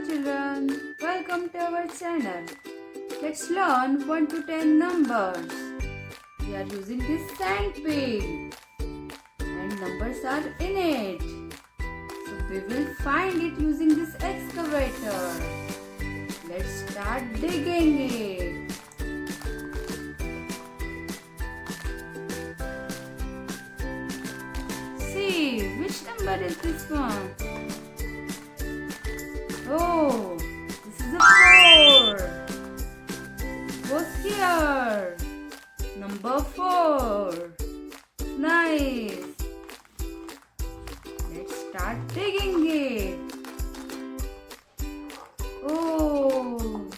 children, welcome to our channel. Let's learn 1 to 10 numbers. We are using this sand pig and numbers are in it. So we will find it using this excavator. Let's start digging it. See, which number is this one? Oh, this is a 4. Goes here. Number 4. Nice. Let's start digging it. Oh,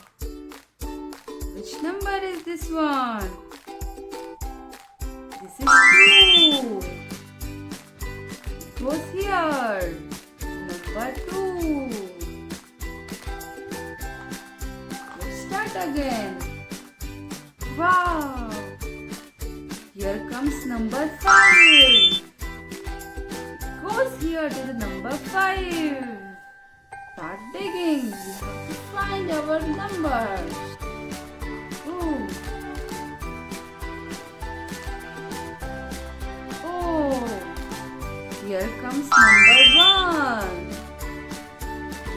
which number is this one? This is 2. Goes here. Number 2. Start again. Wow! Here comes number 5. Goes here to the number 5. Start digging. We have to find our numbers. Ooh. Oh! Here comes number 1.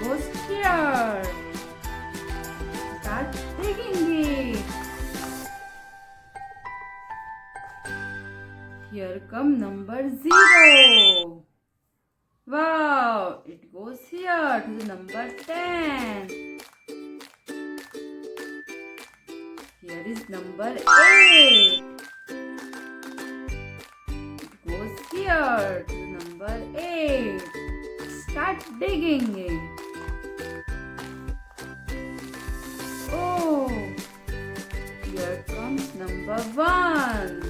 Goes here. Start digging it. Here come number 0. Wow, it goes here to the number 10. Here is number 8. It goes here to the number 8. Start digging it. Oh, here comes number 1.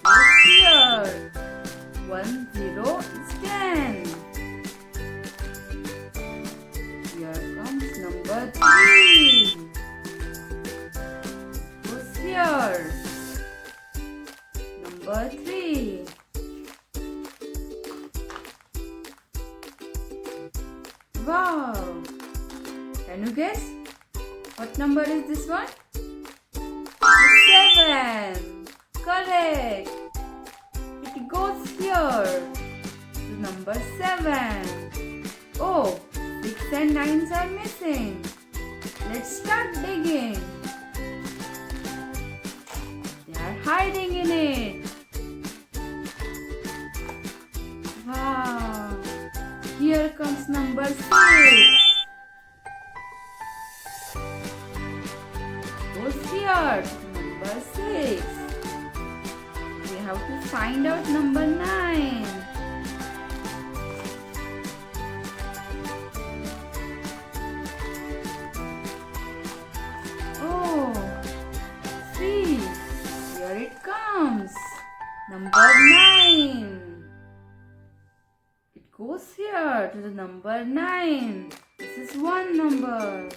Goes here. 1 0 is 10. Here comes number 3. Goes here. Number 3. Wow! Can you guess? What number is this one? 7. Correct. It goes here to number 7. Oh, 6 and 9s are missing. Let's start digging. They are hiding in it. Wow. Here comes number 6. Goes here to number 6. We have to find out number 9. Oh, see, here it comes. Number 9. It goes here to the number 9. This is 1 number.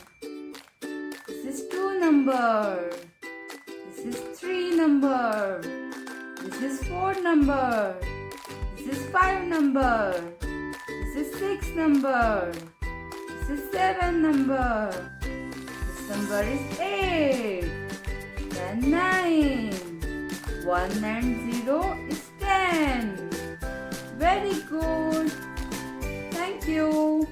This is 2 number. This is 3 number. This is 4 number. This is 5 number. This is 6 number. This is 7 number. This number is 8. Then 9. 1 and 0 is 10. Very good. Thank you.